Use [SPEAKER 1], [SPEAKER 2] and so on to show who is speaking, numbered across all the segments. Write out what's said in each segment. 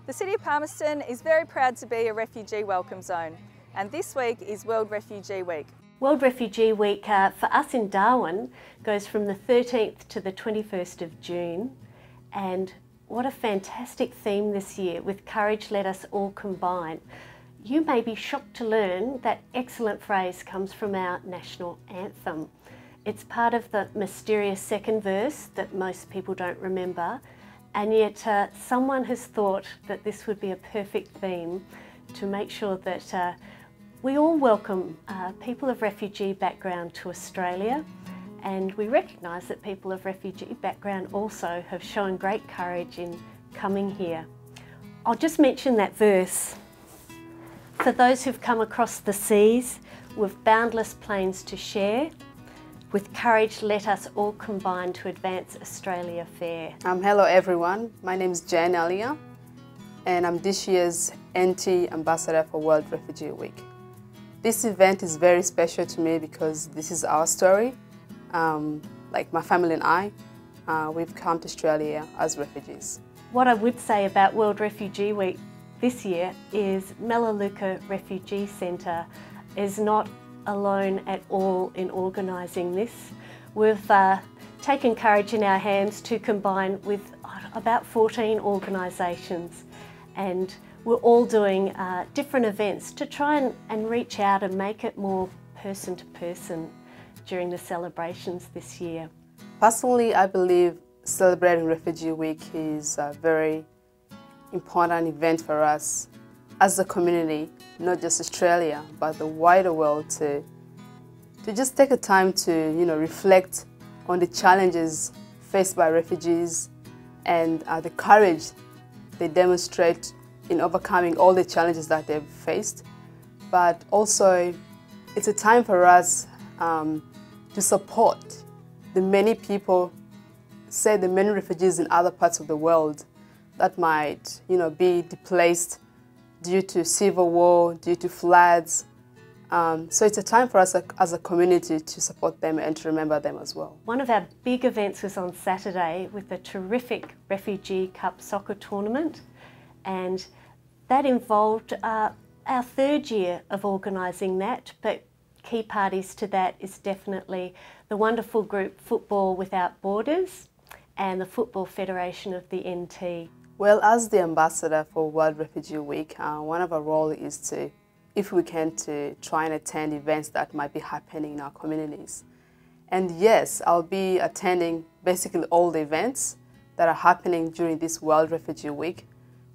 [SPEAKER 1] The City of Palmerston is very proud to be a refugee welcome zone, and this week is World Refugee Week.
[SPEAKER 2] World Refugee Week for us in Darwin goes from the 13th to the 21st of June, and what a fantastic theme this year with Courage Let Us All Combine. You may be shocked to learn that excellent phrase comes from our national anthem. It's part of the mysterious second verse that most people don't remember, and yet someone has thought that this would be a perfect theme to make sure that we all welcome people of refugee background to Australia, and we recognise that people of refugee background also have shown great courage in coming here. I'll just mention that verse. For those who've come across the seas with boundless plains to share, with courage let us all combine to advance Australia fair.
[SPEAKER 3] Hello everyone, my name is Jen Alia and I'm this year's NT Ambassador for World Refugee Week. This event is very special to me because this is our story. Like my family and I, we've come to Australia as refugees.
[SPEAKER 2] What I would say about World Refugee Week this year is Melaleuca Refugee Centre is not alone at all in organising this. We've taken courage in our hands to combine with about 14 organisations, and we're all doing different events to try and reach out and make it more person to person during the celebrations this year.
[SPEAKER 3] Personally, I believe celebrating Refugee Week is a very important event for us as a community, not just Australia, but the wider world, to just take a time to reflect on the challenges faced by refugees and the courage they demonstrate in overcoming all the challenges that they've faced. But also, it's a time for us to support the many people, say the many refugees in other parts of the world that might be displaced due to civil war, due to floods. So it's a time for us as a community to support them and to remember them as well.
[SPEAKER 2] One of our big events was on Saturday with a terrific Refugee Cup soccer tournament, and that involved our third year of organising that, but key parties to that is definitely the wonderful group Football Without Borders and the Football Federation of the NT.
[SPEAKER 3] Well, as the ambassador for World Refugee Week, one of our roles is to, if we can, to try and attend events that might be happening in our communities. And yes, I'll be attending basically all the events that are happening during this World Refugee Week.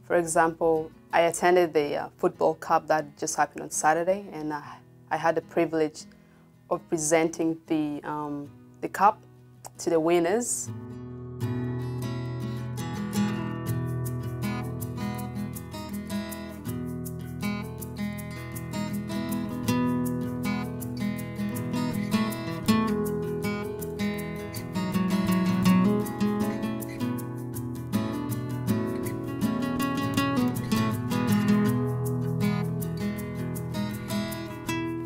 [SPEAKER 3] For example, I attended the Football Cup that just happened on Saturday, and I had the privilege of presenting the cup to the winners.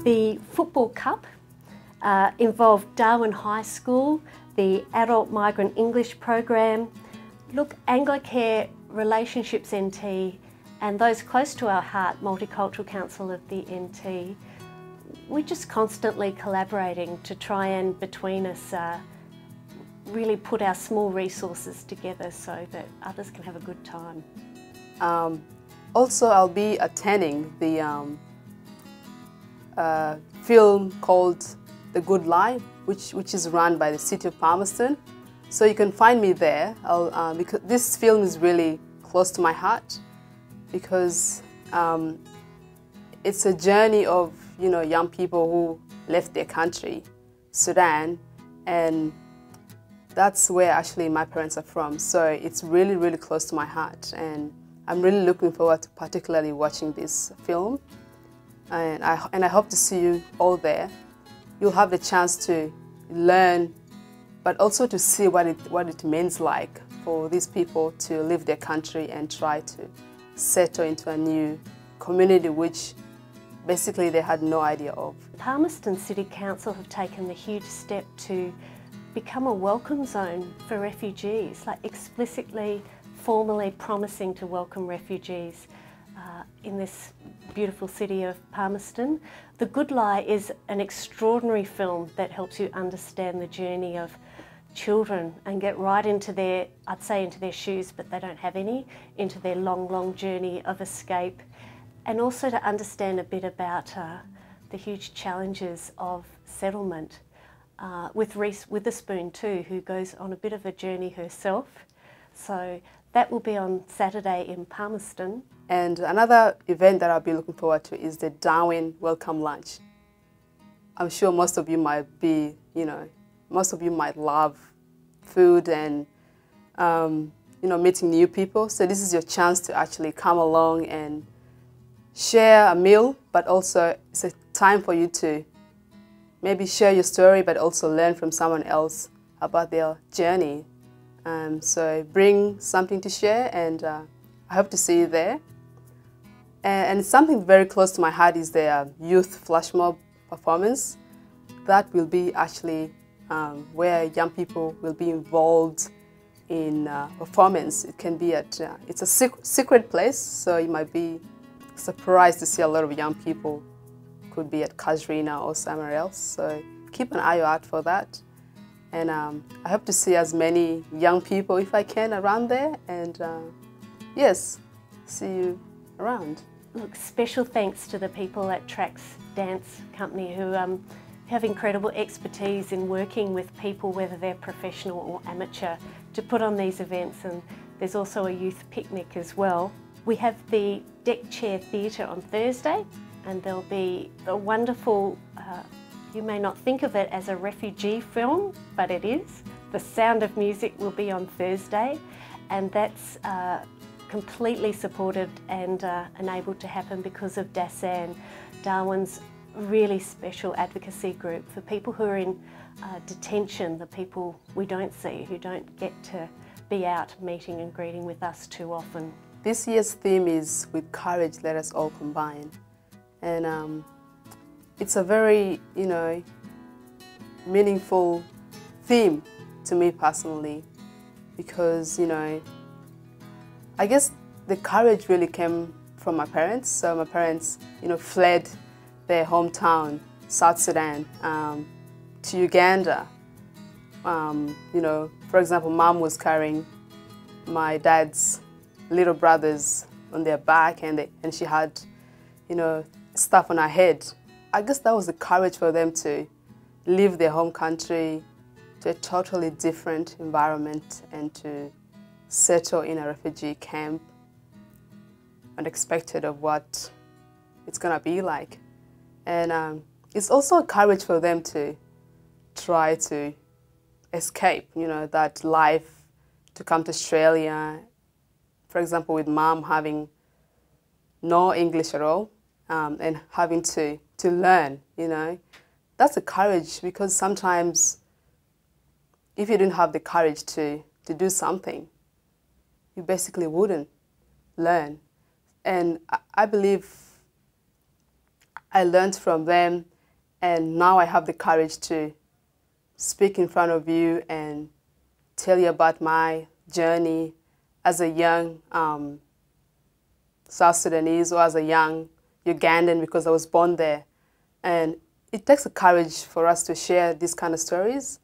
[SPEAKER 2] The Football Cup involved Darwin High School, the Adult Migrant English Program, Anglicare Relationships NT, and those close to our heart, Multicultural Council of the NT. We're just constantly collaborating to try and, between us, really put our small resources together so that others can have a good time.
[SPEAKER 3] Also, I'll be attending the film called The Good Life, which is run by the City of Palmerston. So you can find me there. Because this film is really close to my heart, because it's a journey of young people who left their country, Sudan, and that's where actually my parents are from. So it's really, really close to my heart, and I'm really looking forward to particularly watching this film. And I hope to see you all there. You'll have the chance to learn, but also to see what it means like for these people to leave their country and try to settle into a new community which basically they had no idea of.
[SPEAKER 2] Palmerston City Council have taken the huge step to become a welcome zone for refugees, like explicitly formally promising to welcome refugees in this beautiful city of Palmerston. The Good Lie is an extraordinary film that helps you understand the journey of children and get right into their, I'd say into their shoes, but they don't have any, into their long, long journey of escape, and also to understand a bit about the huge challenges of settlement. With Reese Witherspoon too, who goes on a bit of a journey herself. So that will be on Saturday in Palmerston.
[SPEAKER 3] And another event that I'll be looking forward to is the Darwin Welcome Lunch. I'm sure most of you might be, most of you might love food and, meeting new people. So this is your chance to actually come along and share a meal, but also it's a time for you to maybe share your story, but also learn from someone else about their journey. So bring something to share, and I hope to see you there. And something very close to my heart is the youth flash mob performance. That will be actually where young people will be involved in performance. It can be at, it's a secret place, so you might be surprised to see a lot of young people. Could be at Kajrina or somewhere else, so keep an eye out for that. And I hope to see as many young people, if I can, around there, and yes, see you around.
[SPEAKER 2] Look, special thanks to the people at Trax Dance Company who have incredible expertise in working with people, whether they're professional or amateur, to put on these events. And there's also a youth picnic as well. We have the Deck Chair Theatre on Thursday, and there'll be a wonderful, you may not think of it as a refugee film, but it is. The Sound of Music will be on Thursday, and that's completely supported and enabled to happen because of DASAN, Darwin's really special advocacy group for people who are in detention, the people we don't see, who don't get to be out meeting and greeting with us too often.
[SPEAKER 3] This year's theme is "With Courage, Let Us All Combine." And it's a very, meaningful theme to me personally, because, I guess the courage really came from my parents. So my parents, fled their hometown, South Sudan, to Uganda. For example, Mom was carrying my dad's little brothers on their back, and she had, stuff on her head. I guess that was the courage for them to leave their home country to a totally different environment and to settle in a refugee camp, unexpected of what it's gonna be like. And it's also courage for them to try to escape, that life, to come to Australia. For example, with Mom having no English at all, and having to learn, that's a courage, because sometimes if you didn't have the courage to do something, you basically wouldn't learn. And I believe I learned from them, and now I have the courage to speak in front of you and tell you about my journey as a young South Sudanese, or as a young Ugandan, because I was born there. And it takes a courage for us to share these kind of stories.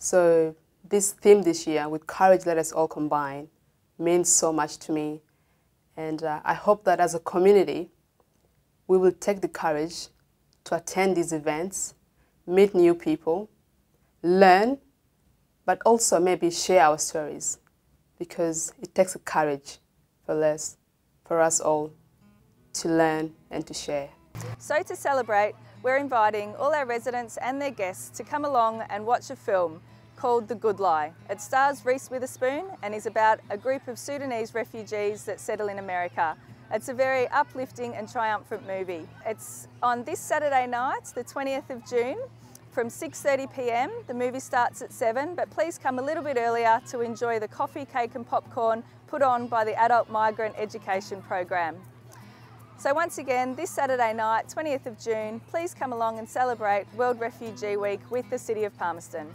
[SPEAKER 3] So this theme this year, "With Courage, Let Us All Combine," means so much to me. And I hope that as a community, we will take the courage to attend these events, meet new people, learn, but also maybe share our stories, because it takes a courage for us all to learn and to share.
[SPEAKER 1] So to celebrate, we're inviting all our residents and their guests to come along and watch a film called The Good Lie. It stars Reese Witherspoon and is about a group of Sudanese refugees that settle in America. It's a very uplifting and triumphant movie. It's on this Saturday night, the 20th of June, from 6:30 p.m. The movie starts at 7, but please come a little bit earlier to enjoy the coffee, cake and popcorn put on by the Adult Migrant Education Program. So once again, this Saturday night, 20th of June, please come along and celebrate World Refugee Week with the City of Palmerston.